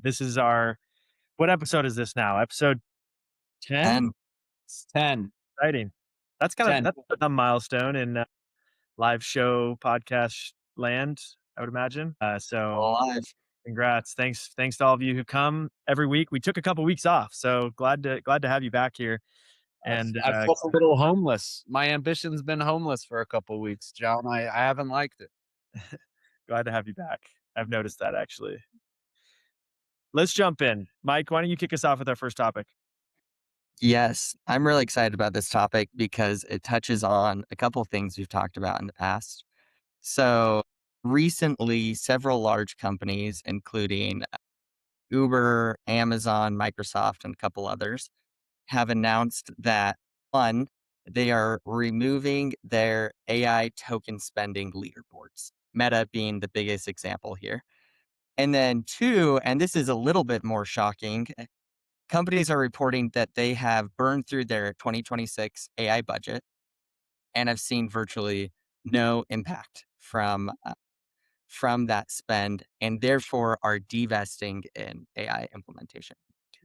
This is our what episode is this now? Episode 10? And It's 10. Exciting. Ten. That's a milestone in live show podcast land, I would imagine. So alive. congrats. Thanks to all of you who come every week. We took a couple weeks off, so glad to have you back here. And I felt a little homeless. My ambition's been homeless for a couple weeks, John. I haven't liked it. glad to have you back. I've noticed that actually. Let's jump in. Mike, why don't you kick us off with our first topic? Yes, I'm really excited about this topic because it touches on a couple things we've talked about in the past. So, recently, several large companies, including Uber, Amazon, Microsoft, and a couple others, have announced that one, they are removing their AI token spending leaderboards, Meta being the biggest example here. And then two, and this is a little bit more shocking, companies are reporting that they have burned through their 2026 AI budget and have seen virtually no impact from that spend, and therefore are divesting in AI implementation.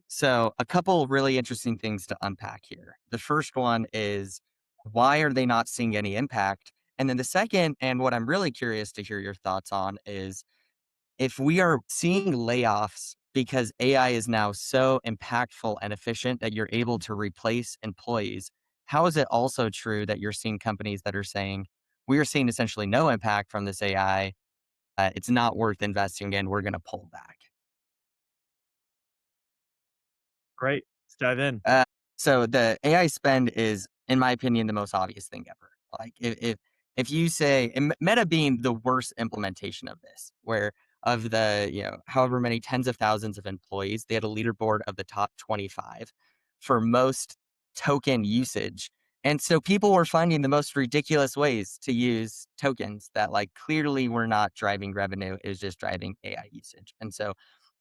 So, a couple really interesting things to unpack here. The first one is, why are they not seeing any impact? And then the second, and what I'm really curious to hear your thoughts on, is if we are seeing layoffs because AI is now so impactful and efficient that you're able to replace employees, how is it also true that you're seeing companies that are saying, we are seeing essentially no impact from this AI? It's not worth investing in. We're going to pull back. Great. Let's dive in. Uh, so the AI spend is, in my opinion, the most obvious thing ever. Like if you say, and Meta being the worst implementation of this, where of the however many tens of thousands of employees, they had a leaderboard of the top 25 for most token usage. And so people were finding the most ridiculous ways to use tokens that like clearly were not driving revenue, it was just driving AI usage. And so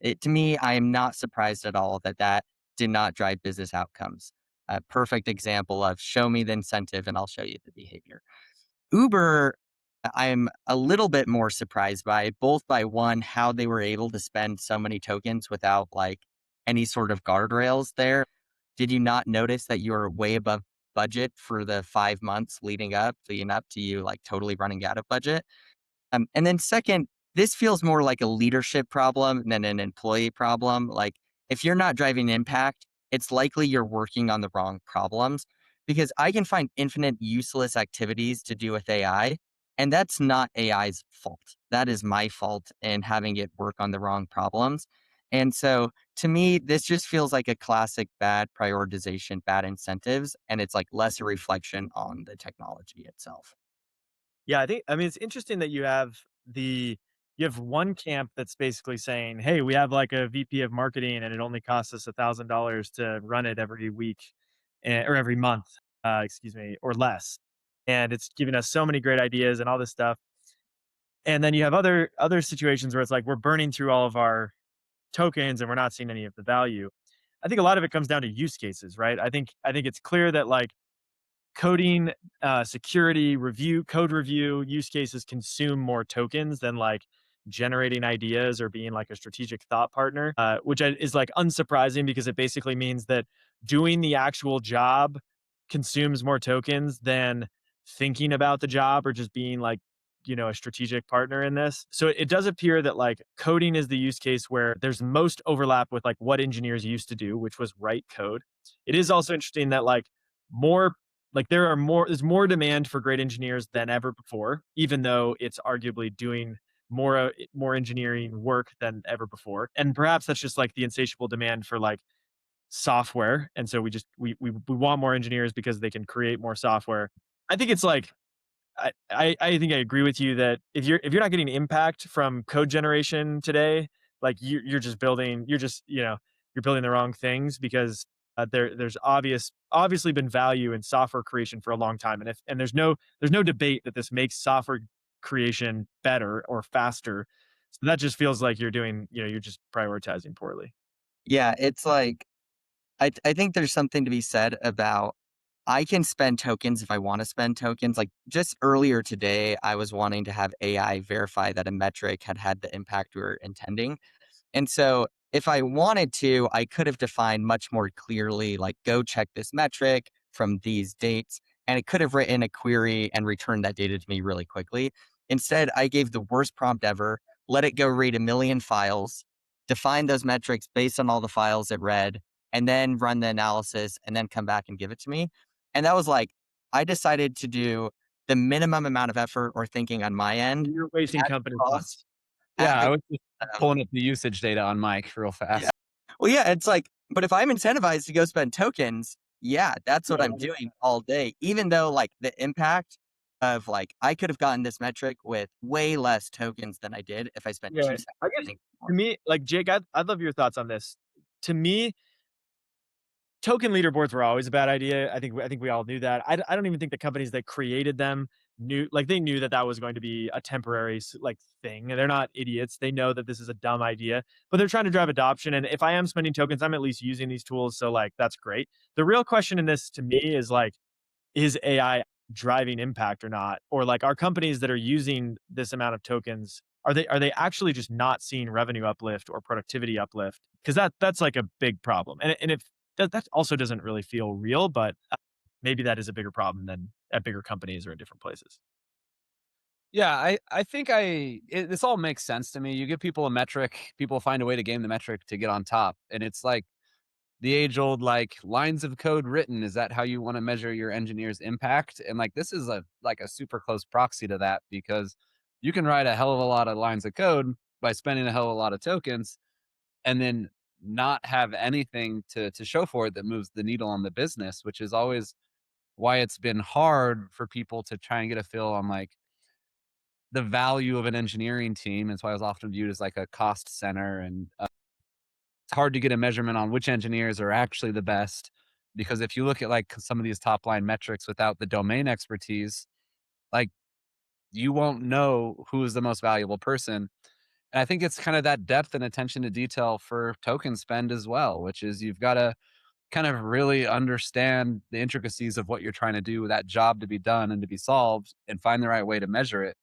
to me, I am not surprised at all that did not drive business outcomes. A perfect example of show me the incentive and I'll show you the behavior. Uber, I'm a little bit more surprised by, both by one, how they were able to spend so many tokens without like any sort of guardrails there. Did you not notice that you were way above budget for the 5 months leading up to you like totally running out of budget? And then second, this feels more like a leadership problem than an employee problem. Like if you're not driving impact, it's likely you're working on the wrong problems because I can find infinite useless activities to do with AI. And that's not AI's fault. That is my fault in having it work on the wrong problems. And so to me, this just feels like a classic bad prioritization, bad incentives, and it's like less a reflection on the technology itself. Yeah, I mean, it's interesting that you have one camp that's basically saying, "Hey, we have like a VP of marketing, and it only costs us $1,000 to run it every week, or every month, excuse me, or less, and it's giving us so many great ideas and all this stuff." And then you have other situations where it's like we're burning through all of our tokens and we're not seeing any of the value. I think a lot of it comes down to use cases, right? I think it's clear that like coding, security, code review use cases consume more tokens than like generating ideas or being like a strategic thought partner, is like unsurprising because it basically means that doing the actual job consumes more tokens than thinking about the job or just being like, a strategic partner in this. So it does appear that like coding is the use case where there's most overlap with like what engineers used to do, which was write code. It is also interesting that more there's more demand for great engineers than ever before, even though it's arguably doing more engineering work than ever before. And perhaps that's just like the insatiable demand for like software. And so we want more engineers because they can create more software. I think it's like I think I agree with you that if you're not getting impact from code generation today, like you're just building you're building the wrong things because there's obviously been value in software creation for a long time, and there's no debate that this makes software creation better or faster. So that just feels like you're just prioritizing poorly. Yeah, it's like I think there's something to be said about I can spend tokens if I want to spend tokens. Like just earlier today, I was wanting to have AI verify that a metric had had the impact we were intending. And so if I wanted to, I could have defined much more clearly, like, go check this metric from these dates, and it could have written a query and returned that data to me really quickly. Instead, I gave the worst prompt ever, let it go read a million files, define those metrics based on all the files it read, and then run the analysis and then come back and give it to me. And that was like, I decided to do the minimum amount of effort or thinking on my end You're wasting at company the cost, funds. at Yeah, I the was just pulling up the usage data on Mike real yeah. fast. Well, yeah, it's like, but if I'm incentivized to go spend tokens, yeah, that's what I'm doing all day. Even though like the impact of like I could have gotten this metric with way less tokens than I did if I spent Yeah, 2 seconds I guess thinking more. to me, like Jake, I'd love your thoughts on this. To me, token leaderboards were always a bad idea. I think we all knew that. I don't even think the companies that created them knew like they knew that that was going to be a temporary like thing. They're not idiots. They know that this is a dumb idea, but they're trying to drive adoption. And if I am spending tokens, I'm at least using these tools. So like that's great. The real question in this to me is like, is AI driving impact or not? Or like are companies that are using this amount of tokens, are they actually just not seeing revenue uplift or productivity uplift? Because that's like a big problem. And if that also doesn't really feel real, but maybe that is a bigger problem than at bigger companies or at different places. Yeah, I think this all makes sense to me. You give people a metric, people find a way to game the metric to get on top, and it's like the age old like lines of code written. Is that how you want to measure your engineer's impact? And like this is a super close proxy to that because you can write a hell of a lot of lines of code by spending a hell of a lot of tokens and then not have anything to show for it that moves the needle on the business, which is always why it's been hard for people to try and get a feel on like the value of an engineering team. It's why I was often viewed as like a cost center, and it's hard to get a measurement on which engineers are actually the best. Because if you look at like some of these top line metrics without the domain expertise, like you won't know who is the most valuable person. And I think it's kind of that depth and attention to detail for token spend as well, which is you've got to kind of really understand the intricacies of what you're trying to do with that job to be done and to be solved and find the right way to measure it.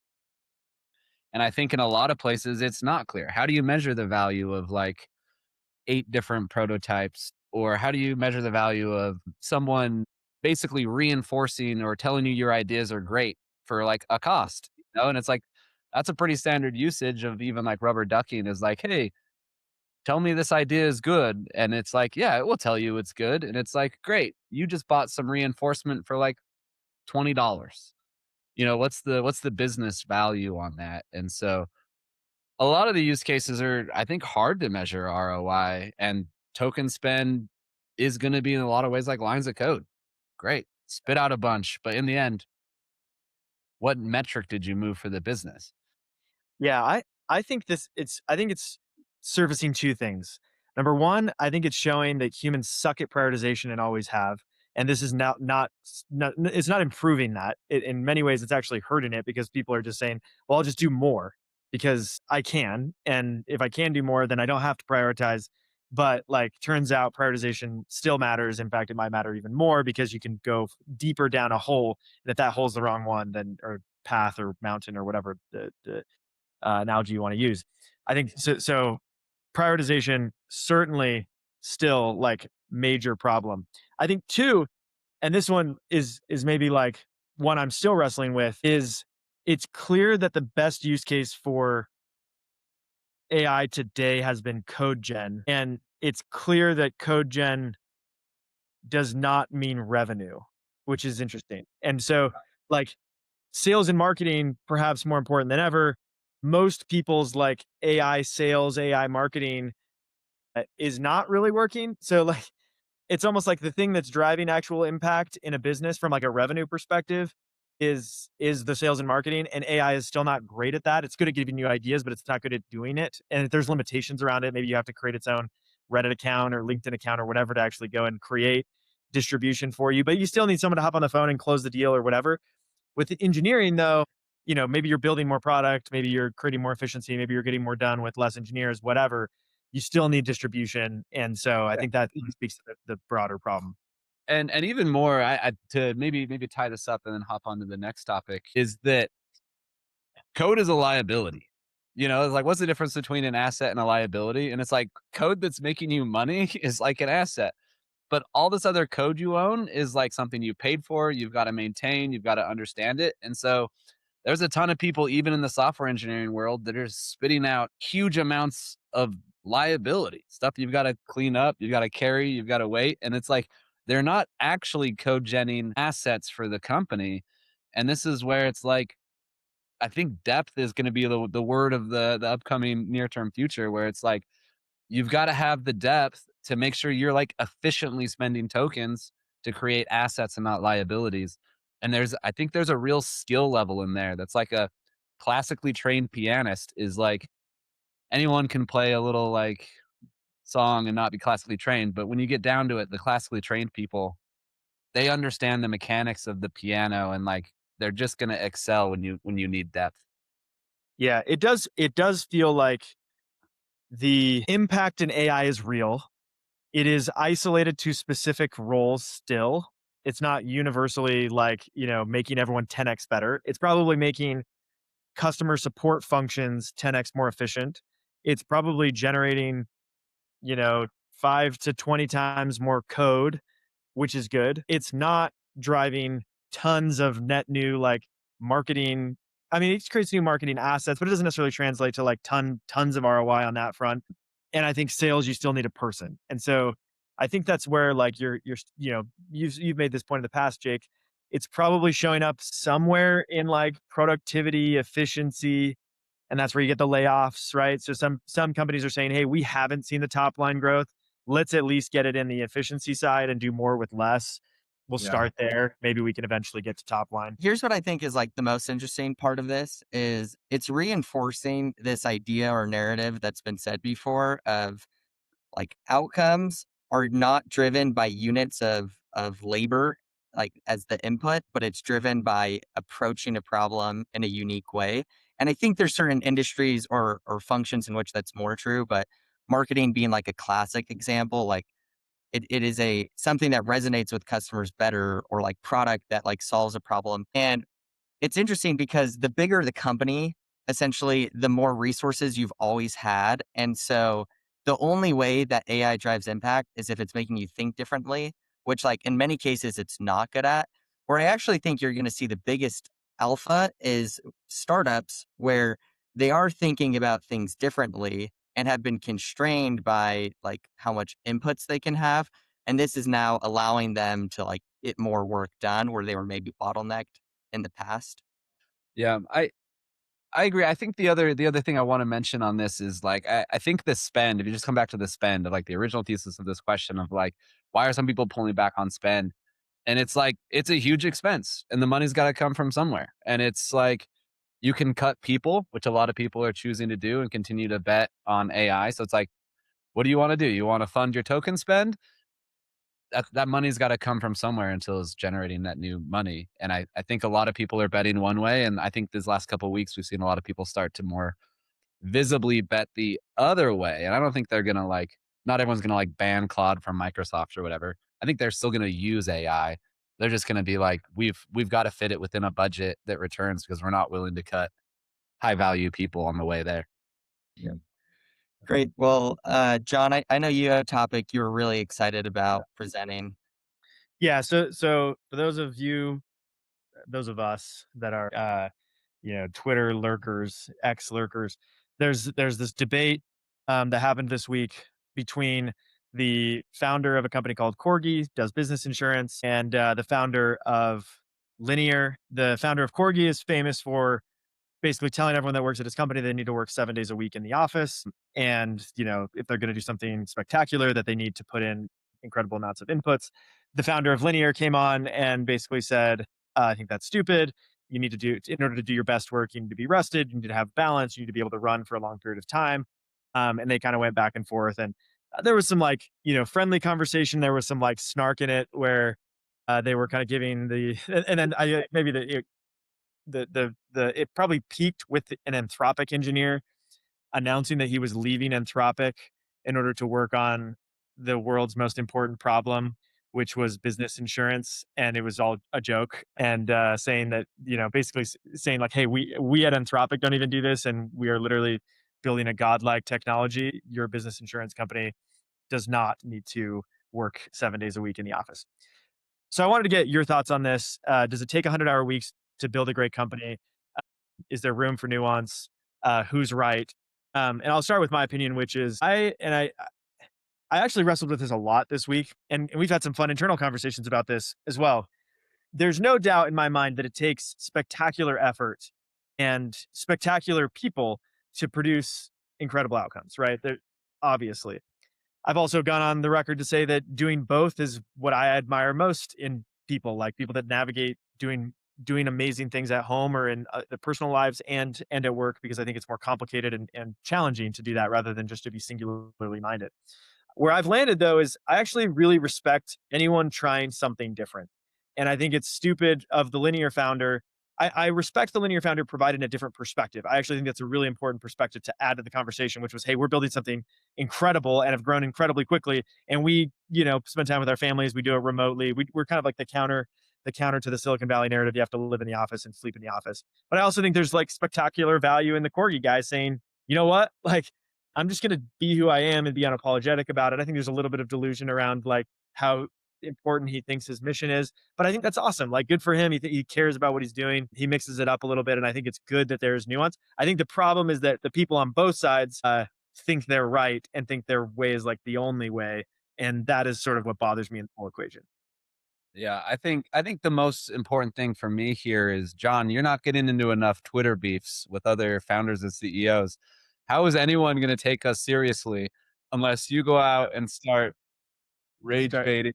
And I think in a lot of places, it's not clear. How do you measure the value of like 8 different prototypes? Or how do you measure the value of someone basically reinforcing or telling you your ideas are great for like a cost? You know, and it's like, that's a pretty standard usage of even like rubber ducking is like, hey, tell me this idea is good. And it's like, yeah, it will tell you it's good. And it's like, great, you just bought some reinforcement for like $20. You know, what's the business value on that? And so a lot of the use cases are, I think, hard to measure ROI, and token spend is going to be in a lot of ways like lines of code. Great, spit out a bunch, but in the end, what metric did you move for the business? Yeah, I think it's servicing 2 things. Number 1, I think it's showing that humans suck at prioritization and always have, and this is now not it's not improving that. In many ways, it's actually hurting it because people are just saying, "Well, I'll just do more because I can, and if I can do more, then I don't have to prioritize." But, like, turns out prioritization still matters. In fact, it might matter even more because you can go deeper down a hole, and if that hole's the wrong one, then or path or mountain or whatever the analogy you want to use. I think so. So prioritization certainly still like major problem. I think two, and this one is maybe like one I'm still wrestling with is it's clear that the best use case for AI today has been code gen, and it's clear that code gen does not mean revenue, which is interesting. And so, like sales and marketing, perhaps more important than ever. Most people's like AI sales, AI marketing is not really working. So like it's almost like the thing that's driving actual impact in a business from like a revenue perspective is the sales and marketing, and AI is still not great at that. It's good at giving you ideas, but it's not good at doing it. And there's limitations around it. Maybe you have to create its own Reddit account or LinkedIn account or whatever to actually go and create distribution for you. But you still need someone to hop on the phone and close the deal or whatever. With the engineering though, maybe you're building more product, maybe you're creating more efficiency, maybe you're getting more done with less engineers, whatever. You still need distribution. And so I think that speaks to the broader problem. And even more, I to maybe tie this up and then hop on to the next topic is that code is a liability. You know, it's like, what's the difference between an asset and a liability? And it's like code that's making you money is like an asset. But all this other code you own is like something you paid for, you've got to maintain, you've got to understand it. And so there's a ton of people, even in the software engineering world, that are spitting out huge amounts of liability stuff you've got to clean up, you've got to carry, you've got to wait. And it's like they're not actually code genning assets for the company. And this is where it's like, I think depth is going to be the word of the upcoming near term future, where it's like you've got to have the depth to make sure you're like efficiently spending tokens to create assets and not liabilities. And I think there's a real skill level in there that's like a classically trained pianist is like anyone can play a little like song and not be classically trained. But when you get down to it, the classically trained people, they understand the mechanics of the piano and like they're just going to excel when you need depth. Yeah, it does feel like the impact in AI is real. It is isolated to specific roles still. It's not universally like, making everyone 10x better. It's probably making customer support functions 10x more efficient. It's probably generating, you know, 5 to 20 times more code, which is good. It's not driving tons of net new like marketing. I mean, it creates new marketing assets, but it doesn't necessarily translate to like tons of ROI on that front. And I think sales, you still need a person. And so I think that's where like you've made this point in the past, Jake. It's probably showing up somewhere in like productivity, efficiency, and that's where you get the layoffs, right? So some companies are saying, "Hey, we haven't seen the top line growth. Let's at least get it in the efficiency side and do more with less. We'll Yeah. start there. Maybe we can eventually get to top line." Here's what I think is like the most interesting part of this is it's reinforcing this idea or narrative that's been said before of like outcomes are not driven by units of labor like as the input, but it's driven by approaching a problem in a unique way. And I think there's certain industries or functions in which that's more true, but marketing being like a classic example, like it is a something that resonates with customers better or like product that like solves a problem. And it's interesting because the bigger the company, essentially, the more resources you've always had. And so the only way that AI drives impact is if it's making you think differently, which, like, in many cases, it's not good at. Where I actually think you're going to see the biggest alpha is startups where they are thinking about things differently and have been constrained by like how much inputs they can have. And this is now allowing them to like get more work done where they were maybe bottlenecked in the past. Yeah, I agree. I think the other thing I want to mention on this is like I think the spend, if you just come back to the spend of like the original thesis of this question of like, why are some people pulling back on spend? And it's like it's a huge expense and the money's gotta come from somewhere. And it's like you can cut people, which a lot of people are choosing to do and continue to bet on AI. So it's like, what do you want to do? You want to fund your token spend? That money's got to come from somewhere until it's generating that new money. And I think a lot of people are betting one way. And I think this last couple of weeks, we've seen a lot of people start to more visibly bet the other way. And I don't think they're going to like, not everyone's going to like ban Claude from Microsoft or whatever. I think they're still going to use AI. They're just going to be like, we've got to fit it within a budget that returns because we're not willing to cut high value people on the way there. Yeah. Great. Well, John, I know you had a topic you were really excited about presenting. Yeah, so for those of us that are Twitter lurkers, X lurkers, there's this debate that happened this week between the founder of a company called Corgi, does business insurance, and the founder of Linear. The founder of Corgi is famous for basically telling everyone that works at his company they need to work 7 days a week in the office. And, if they're going to do something spectacular, that they need to put in incredible amounts of inputs. The founder of Linear came on and basically said, I think that's stupid. You need to in order to do your best work, you need to be rested. You need to have balance. You need to be able to run for a long period of time. And they kind of went back and forth. And there was some like, friendly conversation. There was some like snark in it where they were kind of giving and then maybe it probably peaked with an Anthropic engineer announcing that he was leaving Anthropic in order to work on the world's most important problem, which was business insurance, and it was all a joke, and saying that basically saying like, hey, we at Anthropic don't even do this, and we are literally building a godlike technology. Your business insurance company does not need to work 7 days a week in the office. So I wanted to get your thoughts on this. Does it take 100-hour weeks to build a great company? Is there room for nuance? Who's right? And I'll start with my opinion, which is I actually wrestled with this a lot this week, and we've had some fun internal conversations about this as well. There's no doubt in my mind that it takes spectacular effort and spectacular people to produce incredible outcomes, right? Obviously. I've also gone on the record to say that doing both is what I admire most in people, like people that navigate doing amazing things at home or in their personal lives and at work, because I think it's more complicated and challenging to do that rather than just to be singularly minded. Where I've landed though is I actually really respect anyone trying something different. And I think it's stupid of the linear founder. I respect the linear founder providing a different perspective. I actually think that's a really important perspective to add to the conversation, which was, hey, we're building something incredible and have grown incredibly quickly. And we, spend time with our families. We do it remotely. We're kind of like the counter to the Silicon Valley narrative. You have to live in the office and sleep in the office. But I also think there's like spectacular value in the corgi guy saying, you know what? Like I'm just going to be who I am and be unapologetic about it. I think there's a little bit of delusion around like how important he thinks his mission is, but I think that's awesome. Like, good for him. He cares about what he's doing. He mixes it up a little bit, and I think it's good that there's nuance. I think the problem is that the people on both sides think they're right and think their way is like the only way, and that is sort of what bothers me in the whole equation. Yeah, I think the most important thing for me here is, John, you're not getting into enough Twitter beefs with other founders and CEOs. How is anyone going to take us seriously unless you go Yeah. out and start rage Start baiting?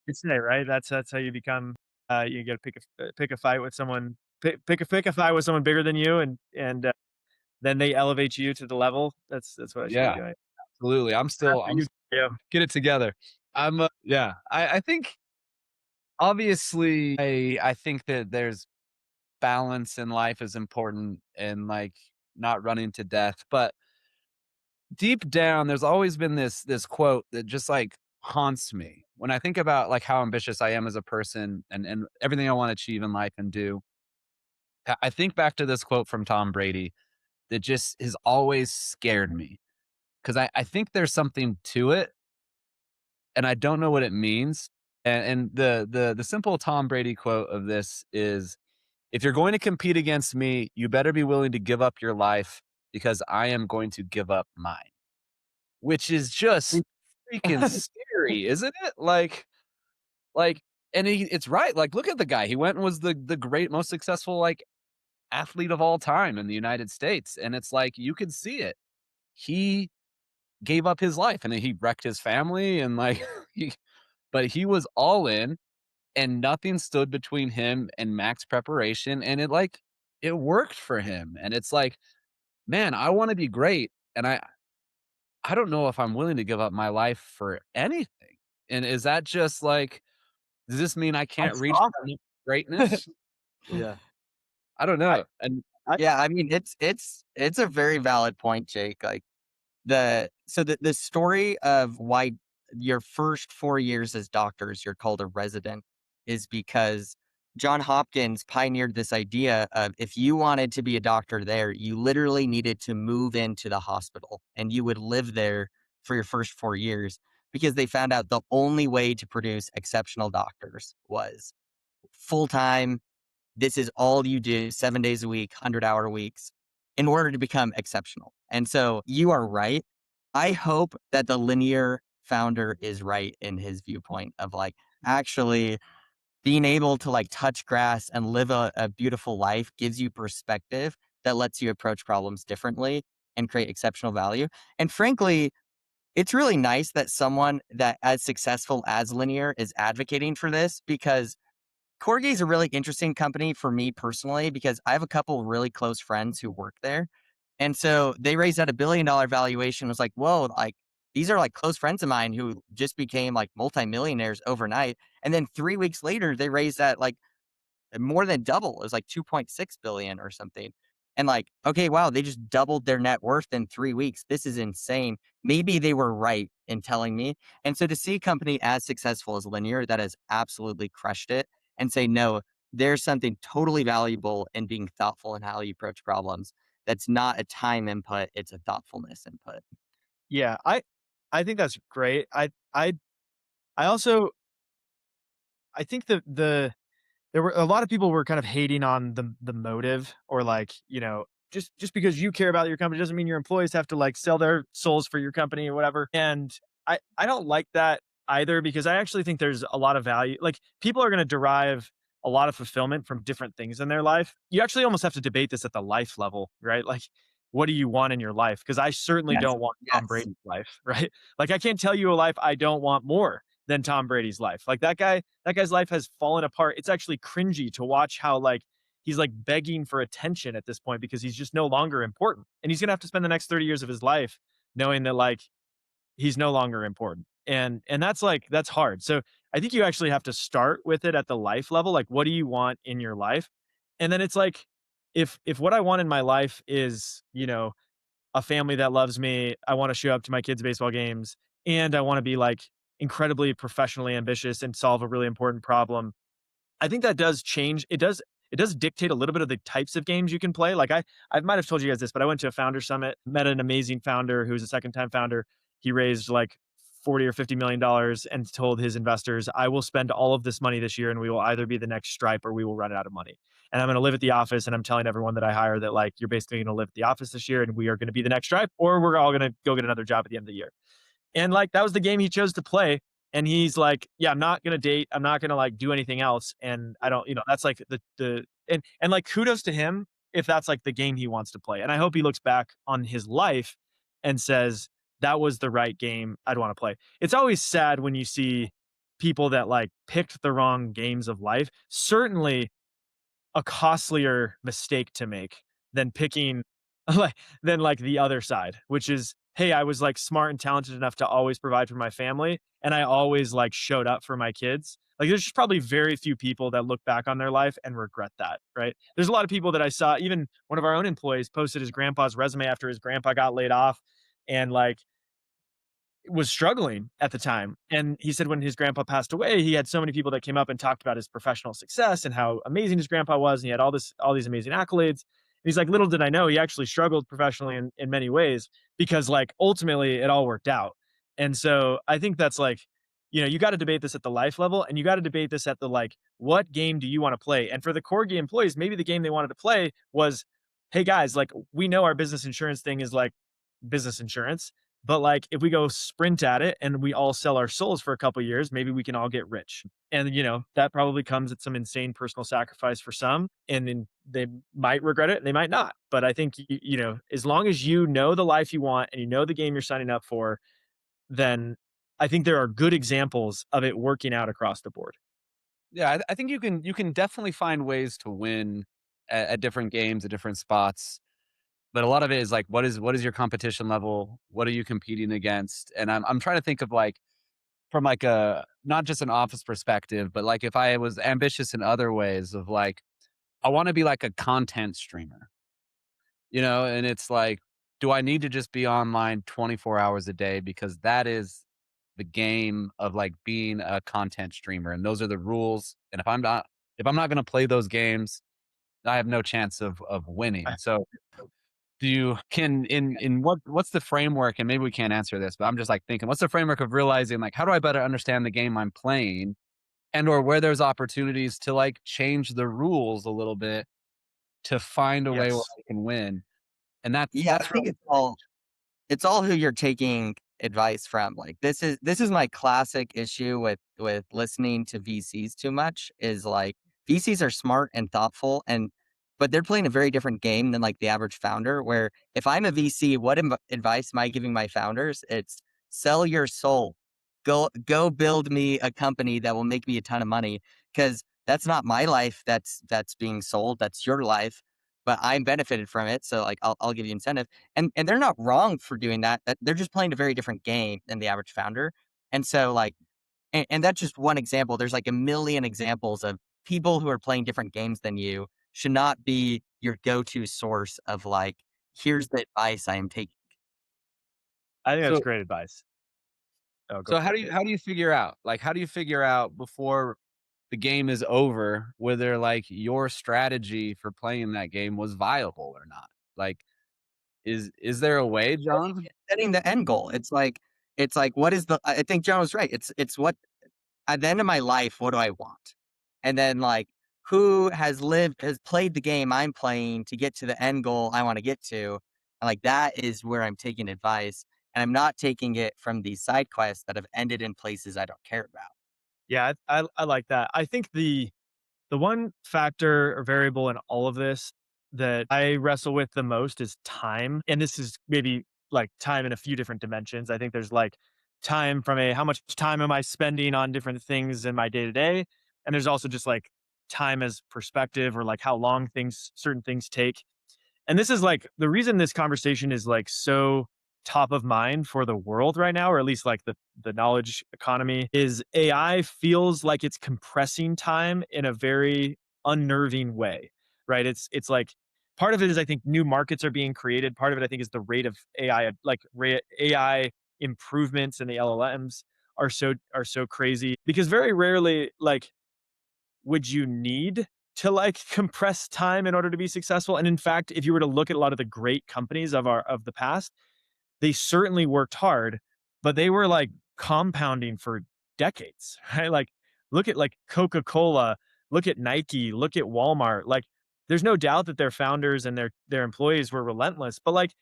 it's today, right? That's how you become. You got to pick a fight with someone. Pick a fight with someone bigger than you, and then they elevate you to the level. That's what I should be Yeah, doing. absolutely. After I'm you, still yeah. get it together. Yeah. I think obviously I think that there's balance in life is important and like not running to death, but deep down there's always been this quote that just like haunts me when I think about like how ambitious I am as a person and everything I want to achieve in life and do. I think back to this quote from Tom Brady that just has always scared me because I think there's something to it and I don't know what it means. And the simple Tom Brady quote of this is, if you're going to compete against me, you better be willing to give up your life because I am going to give up mine. Which is just freaking scary, isn't it? Like, and it's right. Like, look at the guy. He went and was the great, most successful like athlete of all time in the United States, and it's like you could see it. He gave up his life, and then he wrecked his family, and like, but he was all in, and nothing stood between him and max preparation, and it worked for him. And it's like, man, I want to be great, and I don't know if I'm willing to give up my life for anything. And is that just like, does this mean I can't That's reach awesome. that greatness? Yeah. I don't I know. And I Yeah, I mean, it's a very valid point, Jake. Like the story of why your first 4 years as doctors you're called a resident is because John Hopkins pioneered this idea of if you wanted to be a doctor there, you literally needed to move into the hospital and you would live there for your first 4 years because they found out the only way to produce exceptional doctors was full time. This is all you do 7 days a week, 100-hour weeks in order to become exceptional. And so you are right. I hope that the linear founder is right in his viewpoint of like actually being able to like touch grass and live a beautiful life gives you perspective that lets you approach problems differently and create exceptional value. And frankly, it's really nice that someone that as successful as Linear is advocating for this because Corgi is a really interesting company for me personally because I have a couple really close friends who work there. And so they raised at $1 billion valuation. Was like, whoa, like these are like close friends of mine who just became like multimillionaires overnight. And then 3 weeks later, they raised at like more than double. It was like 2.6 billion or something. and like, okay, wow, they just doubled their net worth in 3 weeks. This is insane. Maybe they were right in telling me. And so to see a company as successful as Linear that has absolutely crushed it and say, no, there's something totally valuable in being thoughtful in how you approach problems. That's not a time input, it's a thoughtfulness input. Yeah, I think that's great. I also I think the there were a lot of people were kind of hating on the motive or like, just because you care about your company doesn't mean your employees have to like sell their souls for your company or whatever. And I don't like that either because I actually think there's a lot of value. Like people are going to derive a lot of fulfillment from different things in their life. You actually almost have to debate this at the life level, right? Like what do you want in your life? Because I certainly Yes. don't want Tom Yes. Brady's life, right? Like I can't tell you a life I don't want more than Tom Brady's life. Like that guy's life has fallen apart. It's actually cringy to watch how like he's like begging for attention at this point because he's just no longer important. And he's gonna have to spend the next 30 years of his life knowing that like he's no longer important. And that's like that's hard. So I think you actually have to start with it at the life level. Like what do you want in your life? And then it's like if what I want in my life is, a family that loves me. I want to show up to my kids' baseball games and I want to be like incredibly professionally ambitious and solve a really important problem. I think that does change. It does dictate a little bit of the types of games you can play. Like I might have told you guys this, but I went to a founder summit, met an amazing founder who was a second time founder. He raised like 40 or $50 million and told his investors, I will spend all of this money this year and we will either be the next Stripe or we will run out of money. And I'm going to live at the office. And I'm telling everyone that I hire that like you're basically going to live at the office this year and we are going to be the next Stripe or we're all going to go get another job at the end of the year. And like that was the game he chose to play. And he's like, yeah, I'm not gonna date. I'm not gonna like do anything else. And I don't, that's like the and like kudos to him if that's like the game he wants to play. And I hope he looks back on his life and says, that was the right game I'd want to play. It's always sad when you see people that like picked the wrong games of life. Certainly a costlier mistake to make than picking like than like the other side, which is, hey, I was like smart and talented enough to always provide for my family, and I always like showed up for my kids. Like there's just probably very few people that look back on their life and regret that, right? There's a lot of people that I saw, even one of our own employees posted his grandpa's resume after his grandpa got laid off and like was struggling at the time. And he said when his grandpa passed away, he had so many people that came up and talked about his professional success and how amazing his grandpa was. And he had all these amazing accolades. And he's like, little did I know he actually struggled professionally in many ways because like ultimately it all worked out. And so I think that's like, you got to debate this at the life level and you got to debate this at the like, what game do you want to play? And for the core game employees, maybe the game they wanted to play was, hey guys, like we know our business insurance thing is like business insurance. But like if we go sprint at it and we all sell our souls for a couple years, maybe we can all get rich. And that probably comes at some insane personal sacrifice for some. And then they might regret it, they might not. But I think as long as you know the life you want and you know the game you're signing up for, then I think there are good examples of it working out across the board. Yeah, I think you can definitely find ways to win at different games, at different spots. But a lot of it is like, what is your competition level? What are you competing against? And I'm trying to think of like from like a not just an office perspective, but like if I was ambitious in other ways of like, I want to be like a content streamer, and it's like, do I need to just be online 24 hours a day? Because that is the game of like being a content streamer. And those are the rules. And if I'm not going to play those games, I have no chance of winning. So do you can in what's the framework, and maybe we can't answer this, but I'm just like thinking, what's the framework of realizing like how do I better understand the game I'm playing and or where there's opportunities to like change the rules a little bit to find a way where Yes. I can win. And that's Yeah, I that's think really it's all who you're taking advice from. Like this is my classic issue with listening to VCs too much is like VCs are smart and thoughtful and but they're playing a very different game than like the average founder where if I'm a VC, what advice am I giving my founders? It's sell your soul. Go build me a company that will make me a ton of money cuz that's not my life that's being sold, that's your life, but I'm benefited from it, so like I'll give you incentive and they're not wrong for doing that. They're just playing a very different game than the average founder. And so like and that's just one example. There's like a million examples of people who are playing different games than you should not be your go-to source of like, here's the advice I am taking. I think that's So great advice. Oh, go so for it, Jake. how do you figure out? Like, how do you figure out before the game is over whether, like, your strategy for playing that game was viable or not? Like, is there a way, John? Setting the end goal. It's like, what is the I think John was right. It's what at the end of my life, what do I want? And then like who has played the game I'm playing to get to the end goal I want to get to. And like that is where I'm taking advice. And I'm not taking it from these side quests that have ended in places I don't care about. Yeah, I like that. I think the one factor or variable in all of this that I wrestle with the most is time. And this is maybe like time in a few different dimensions. I think there's like time from a how much time am I spending on different things in my day to day? And there's also just like time as perspective or like how long certain things take. And this is like the reason this conversation is like so top of mind for the world right now, or at least like the knowledge economy, is AI feels like it's compressing time in a very unnerving way, right? It's like part of it is I think new markets are being created. Part of it I think is the rate of AI, AI improvements in the LLMs are so crazy because very rarely like would you need to like compress time in order to be successful? And in fact, if you were to look at a lot of the great companies of the past, they certainly worked hard, but they were like compounding for decades, right? Like look at like Coca-Cola, look at Nike, look at Walmart. Like there's no doubt that their founders and their employees were relentless, but like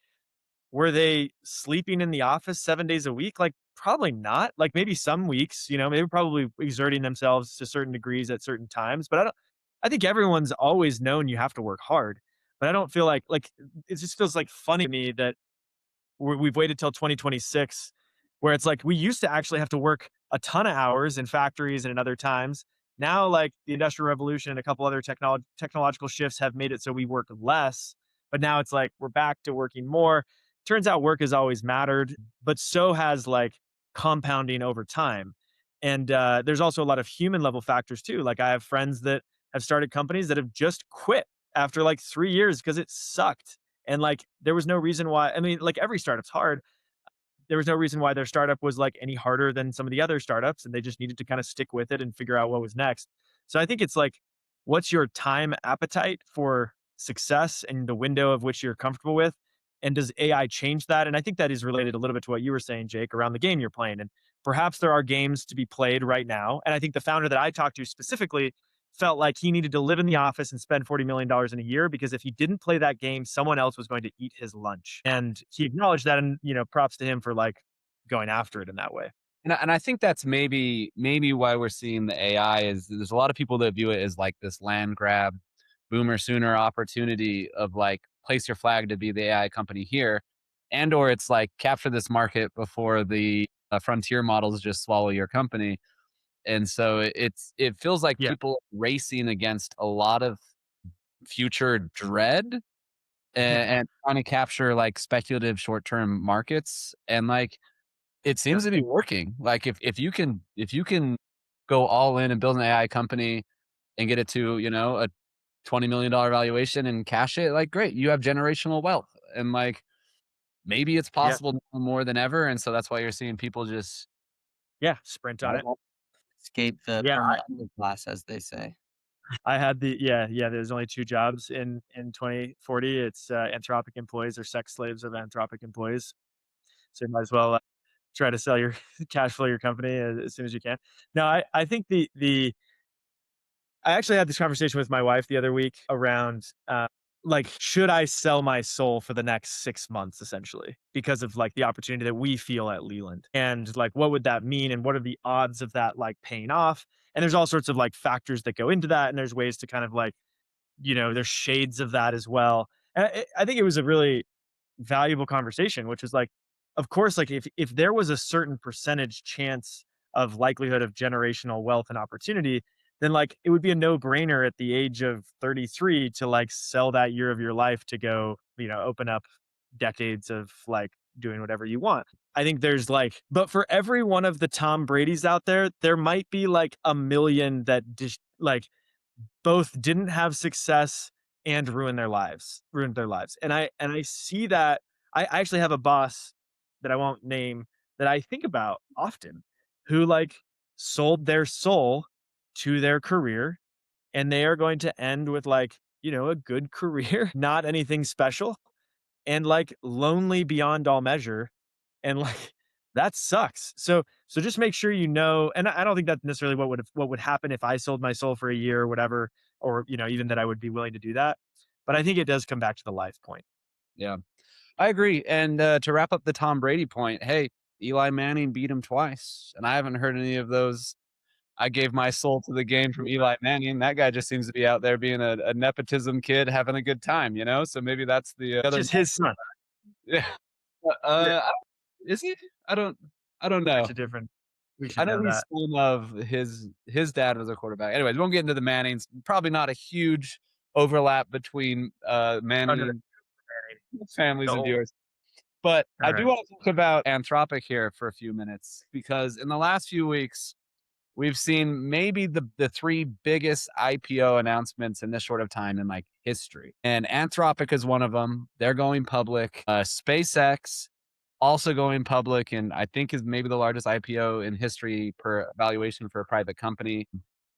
were they sleeping in the office 7 days a week? Like, probably not. Like, maybe some weeks, they were probably exerting themselves to certain degrees at certain times, but I think everyone's always known you have to work hard, but I don't feel like it just feels, like, funny to me that we've waited till 2026 where it's like we used to actually have to work a ton of hours in factories and in other times. Now, like the industrial revolution and a couple other technological shifts have made it so we work less, but now it's like we're back to working more. Turns out work has always mattered, but so has like compounding over time. And there's also a lot of human level factors too. Like I have friends that have started companies that have just quit after like 3 years because it sucked, and like there was no reason why. I mean, like every startup's hard. There was no reason why their startup was like any harder than some of the other startups, and they just needed to kind of stick with it and figure out what was next. So I think it's like, what's your time appetite for success and the window of which you're comfortable with? And does AI change that? And I think that is related a little bit to what you were saying, Jake, around the game you're playing. And perhaps there are games to be played right now. And I think the founder that I talked to specifically felt like he needed to live in the office and spend $40 million in a year because if he didn't play that game, someone else was going to eat his lunch. And he acknowledged that, and props to him for like going after it in that way. And I think that's maybe why we're seeing the AI is there's a lot of people that view it as like this land grab, boomer sooner opportunity of like place your flag to be the AI company here, and or it's like capture this market before the frontier models just swallow your company. And so it feels like Yeah. people racing against a lot of future dread and trying to capture like speculative short term markets and like it seems Sure. to be working. Like if you can go all in and build an AI company and get it to, a $20 million valuation and cash it, like great, you have generational wealth. And like maybe it's Yeah. possible now more than ever. And so that's why you're seeing people just Yeah. Sprint on it. Escape the Yeah. permanent class, as they say. I had yeah. There's only two jobs in 2040. It's Anthropic employees or sex slaves of Anthropic employees. So you might as well try to sell your cash flow your company as soon as you can. No, I think the I actually had this conversation with my wife the other week around like should I sell my soul for the next 6 months essentially because of like the opportunity that we feel at Leland, and like what would that mean and what are the odds of that like paying off, and there's all sorts of like factors that go into that, and there's ways to kind of like there's shades of that as well. And I think it was a really valuable conversation, which is like, of course, like if there was a certain percentage chance of likelihood of generational wealth and opportunity, then like it would be a no-brainer at the age of 33 to like sell that year of your life to go, open up decades of like doing whatever you want. I think there's like, but for every one of the Tom Brady's out there, there might be like a million that just like both didn't have success and ruined their lives. And I see that. I actually have a boss that I won't name that I think about often, who like sold their soul to their career, and they are going to end with like, a good career, not anything special, and like lonely beyond all measure, and like that sucks. So just make sure and I don't think that's necessarily what would happen if I sold my soul for a year or whatever, or even that I would be willing to do that. But I think it does come back to the life point. Yeah. I agree. And to wrap up the Tom Brady point, hey, Eli Manning beat him twice, and I haven't heard any of those. I gave my soul to the game from Eli Manning. That guy just seems to be out there being a nepotism kid, having a good time, you know. So maybe that's the It's other. just his son. Yeah. Yeah, Is he? I don't. I don't such know. a different. We I should know know he's that. son of his dad was a quarterback. Anyways, we won't get into the Mannings. Probably not a huge overlap between Oh no, Manning the families and old. viewers. But All I do right. want to talk about Anthropic here for a few minutes because in the last few weeks, we've seen maybe the three biggest IPO announcements in this short of time in like history. And Anthropic is one of them. They're going public. SpaceX also going public, and I think is maybe the largest IPO in history per valuation for a private company.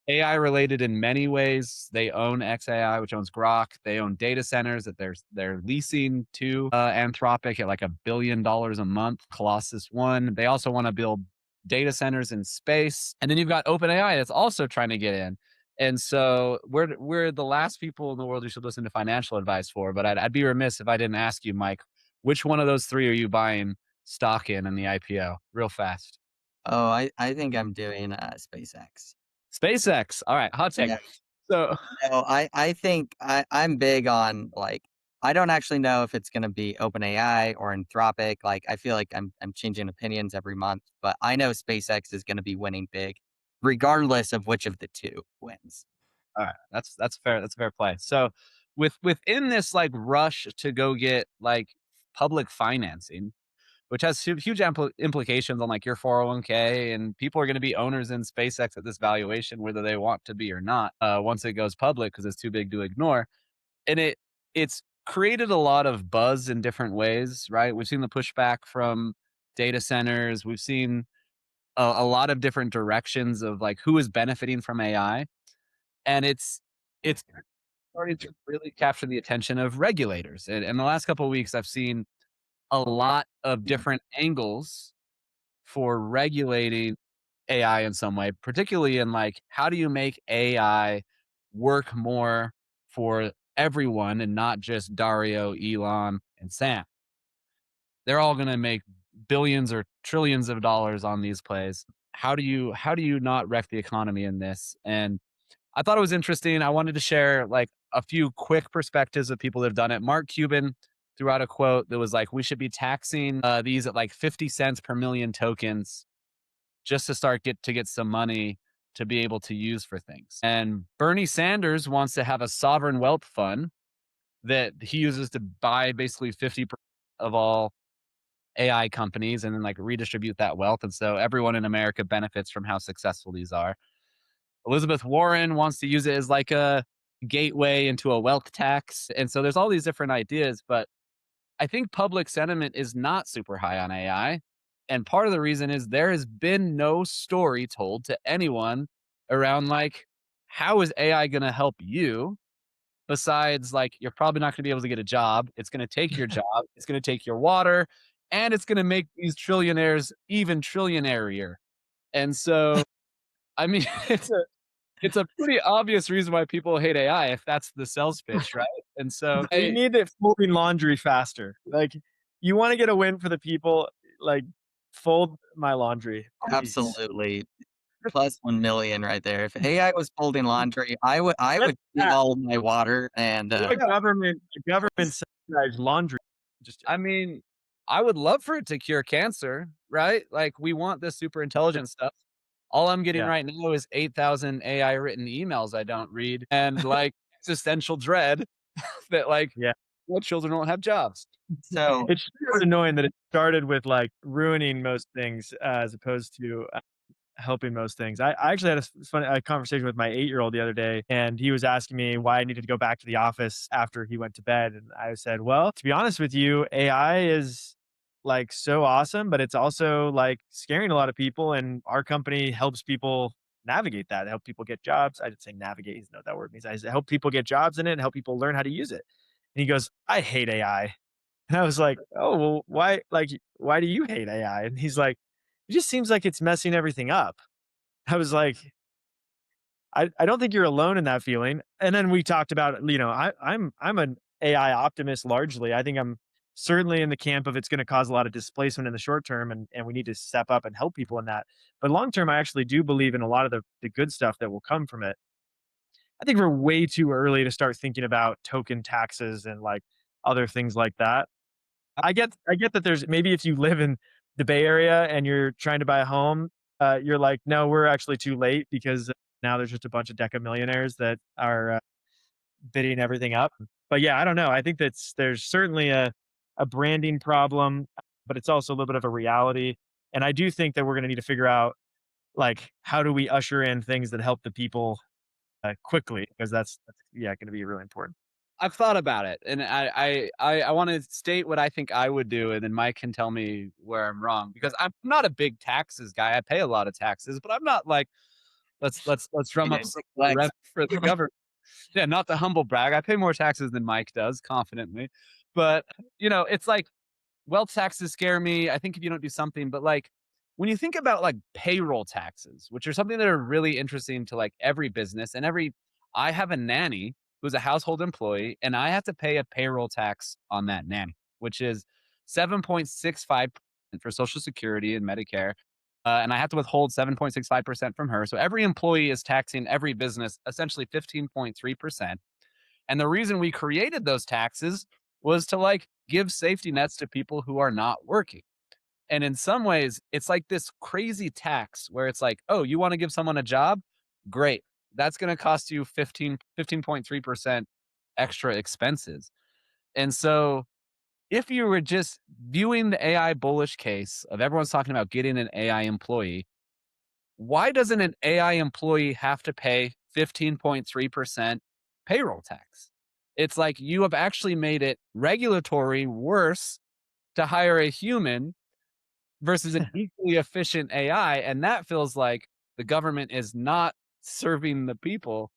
AI related in many ways. They own XAI, which owns Grok. They own data centers that they're leasing to Anthropic at like $1 billion a month. Colossus One. They also want to build data centers in space, and then you've got OpenAI that's also trying to get in. And so we're the last people in the world you should listen to financial advice for. But I'd be remiss if I didn't ask you, Mike, which one of those three are you buying stock in the IPO? Real fast. Oh, I think I'm doing SpaceX. SpaceX. All right, hot take. Yeah. So No, I think I'm big on like I don't actually know if it's gonna be OpenAI or Anthropic. Like I feel like I'm changing opinions every month, but I know SpaceX is gonna be winning big, regardless of which of the two wins. all right, that's fair. That's a fair play. So within this like rush to go get like public financing, which has huge implications on like your 401k, and people are going to be owners in SpaceX at this valuation, whether they want to be or not, once it goes public because it's too big to ignore. And it's created a lot of buzz in different ways, right? We've seen the pushback from data centers. We've seen a lot of different directions of like who is benefiting from AI, and it's starting to really capture the attention of regulators. And in the last couple of weeks, I've seen a lot of different angles for regulating AI in some way, particularly in like how do you make AI work more for everyone and not just Dario, Elon, and Sam. They're all going to make billions or trillions of dollars on these plays. How do you not wreck the economy in this? And I thought it was interesting. I wanted to share like a few quick perspectives of people that have done it. Mark Cuban threw out a quote that was like, "We should be taxing these at like 50 cents per million tokens just to start get some money to be able to use for things." And Bernie Sanders wants to have a sovereign wealth fund that he uses to buy basically 50% of all AI companies and then like redistribute that wealth. And so everyone in America benefits from how successful these are. Elizabeth Warren wants to use it as like a gateway into a wealth tax. And so there's all these different ideas, but I think public sentiment is not super high on AI. And part of the reason is there has been no story told to anyone around like, how is AI going to help you? Besides, like, you're probably not going to be able to get a job. It's going to take your job. It's going to take your water, and it's going to make these trillionaires even trillionairier. And so, I mean, it's a pretty obvious reason why people hate AI if that's the sales pitch, right? And so, We need it folding laundry faster. Like, you want to get a win for the people, like fold my laundry, please. Absolutely. Plus 1,000,000 right there. If AI was folding laundry, I Get would keep that. all of my water and A government subsidized laundry. Just I mean, I would love for it to cure cancer, right? Like, we want this super intelligent stuff. All I'm getting yeah, right now is 8,000 AI written emails I don't read and like existential dread that like yeah. what children don't have jobs. so It's just annoying that it started with like ruining most things as opposed to helping most things. I actually had a conversation with my 8-year-old the other day, and he was asking me why I needed to go back to the office after he went to bed. And I said, well, to be honest with you, AI is like so awesome, but it's also like scaring a lot of people. And our company helps people navigate that, help people get jobs. I didn't say navigate, is not that word means. I said help people get jobs in it and help people learn how to use it. And he goes, I hate AI. And I was like, "Oh, well, why like, why do you hate AI?" And he's like, "It just seems like it's messing everything up." I was like, I don't think you're alone in that feeling." And then we talked about, I'm an AI optimist largely. I think I'm certainly in the camp of it's gonna cause a lot of displacement in the short term, and we need to step up and help people in that. But long term, I actually do believe in a lot of the good stuff that will come from it. I think we're way too early to start thinking about token taxes and, like, other things like that. I get that there's maybe if you live in the Bay Area and you're trying to buy a home, you're like, "No, we're actually too late because now there's just a bunch of deca millionaires that are, bidding everything up." But yeah, I don't know. I think there's certainly a branding problem, but it's also a little bit of a reality. And I do think that we're gonna need to figure out, like, how do we usher in things that help the people, quickly, because that's yeah, gonna be really important. I've thought about it, and I want to state what I think I would do, and then Mike can tell me where I'm wrong because I'm not a big taxes guy. I pay a lot of taxes, but I'm not like let's drum It up is some Six Flags. revenue for the government. Yeah, not the humble brag. I pay more taxes than Mike does, confidently, but it's like wealth taxes scare me. I think if you don't do something, but like when you think about like payroll taxes, which are something that are really interesting to like every business and I have a nanny who's a household employee and I have to pay a payroll tax on that nanny, which is 7.65% for Social Security and Medicare. And I have to withhold 7.65% from her. So every employee is taxing every business essentially 15.3%. And the reason we created those taxes was to like give safety nets to people who are not working. And in some ways, it's like this crazy tax where it's like, oh, you want to give someone a job? Great. That's going to cost you 15.3% extra expenses. And so if you were just viewing the AI bullish case of everyone's talking about getting an AI employee, why doesn't an AI employee have to pay 15.3% payroll tax? It's like you have actually made it regulatory worse to hire a human versus an equally efficient AI. And that feels like the government is not serving the people.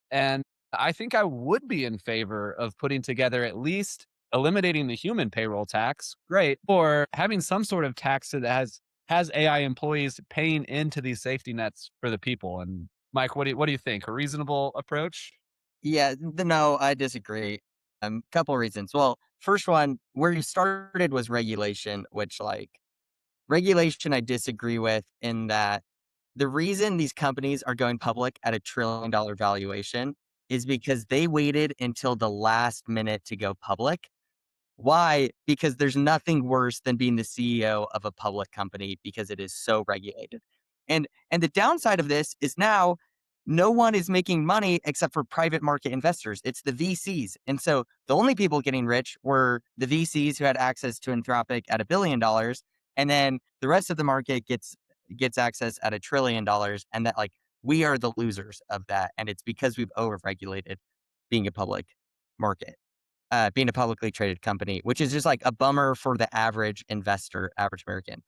And I think I would be in favor of putting together at least eliminating the human payroll tax, great, or having some sort of tax that has AI employees paying into these safety nets for the people. And Mike, what do you think? A reasonable approach? Yeah, no, I disagree. Couple reasons. Well, first one, where you started was regulation, which like regulation I disagree with in that the reason these companies are going public at $1 trillion valuation is because they waited until the last minute to go public. Why? Because there's nothing worse than being the CEO of a public company because it is so regulated. And the downside of this is now no one is making money except for private market investors. It's the VCs. And so the only people getting rich were the VCs who had access to Anthropic at $1 billion. And then the rest of the market gets access at $1 trillion. And that like we are the losers of that. And it's because we've overregulated being a public market, being a publicly traded company, which is just like a bummer for the average investor, average American.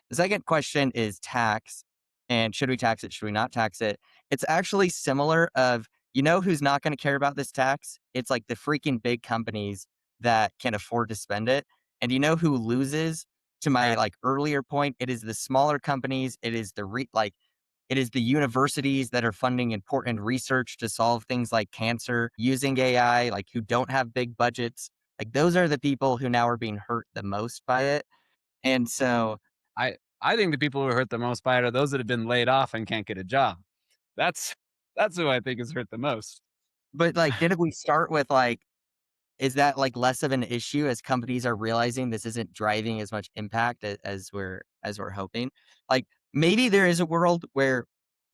The second question is tax. And should we tax it? Should we not tax it? It's actually similar of, who's not going to care about this tax? It's like the freaking big companies that can afford to spend it. And you know who loses to my like earlier point? It is the smaller companies. It is it is the universities that are funding important research to solve things like cancer using AI, like who don't have big budgets. Like those are the people who now are being hurt the most by it. And so, I think the people who are hurt the most by it are those that have been laid off and can't get a job. That's that's who I think is hurt the most. but like, didn't we start with like, is that like less of an issue as companies are realizing this isn't driving as much impact as we're hoping? Like maybe there is a world where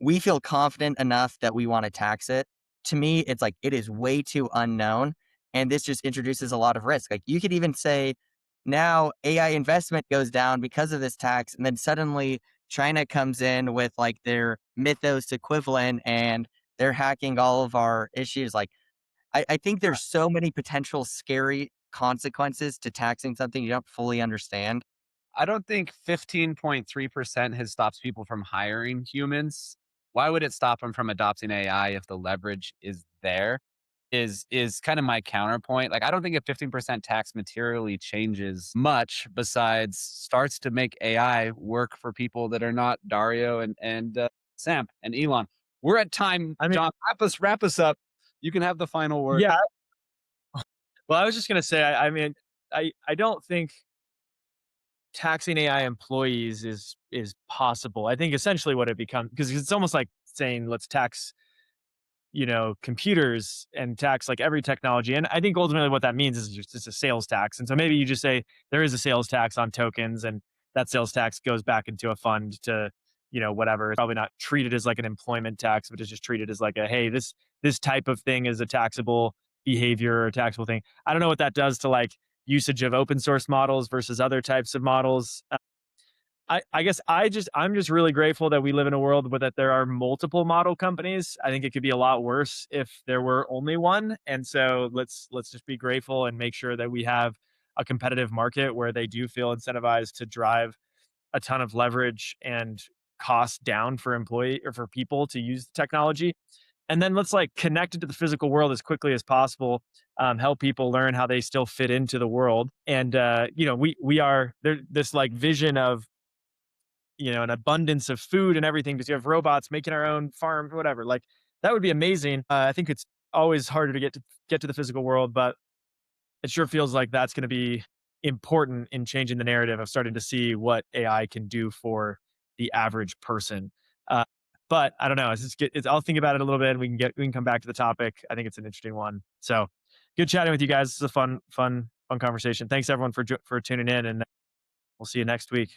we feel confident enough that we want to tax it. To me, it's like it is way too unknown. And this just introduces a lot of risk. Like you could even say now AI investment goes down because of this tax, and then suddenly China comes in with like their Mythos equivalent and they're hacking all of our issues. Like, I think there's so many potential scary consequences to taxing something you don't fully understand. I don't think 15.3% has stopped people from hiring humans. Why would it stop them from adopting AI if the leverage is there? Is kind of my counterpoint. Like, I don't think a 15% tax materially changes much besides starts to make AI work for people that are not Dario and Sam and Elon. We're at time, I mean, John. Wrap us up. You can have the final word. yeah. Well, I was just gonna say, I mean, I don't think taxing AI employees is possible. I think essentially what it becomes, because it's almost like saying let's tax, computers and tax like every technology. And I think ultimately what that means is just it's a sales tax. And so maybe you just say there is a sales tax on tokens, and that sales tax goes back into a fund to, whatever. It's probably not treated as like an employment tax, but it's just treated as like a, hey, this type of thing is a taxable behavior or taxable thing. I don't know what that does to like usage of open source models versus other types of models. I guess I'm just really grateful that we live in a world where that there are multiple model companies. I think it could be a lot worse if there were only one. And so let's just be grateful and make sure that we have a competitive market where they do feel incentivized to drive a ton of leverage and cost down for employee or for people to use the technology. And then let's like connect it to the physical world as quickly as possible. Help people learn how they still fit into the world. And we are there. This like vision of an abundance of food and everything because you have robots making our own farm, whatever. Like that would be amazing. I think it's always harder to get to the physical world, but it sure feels like that's going to be important in changing the narrative of starting to see what AI can do for the average person. Uh, but I don't know. I'll think about it a little bit, and we can come back to the topic. I think it's an interesting one. So good chatting with you guys. This is a fun conversation. Thanks everyone for tuning in, and we'll see you next week.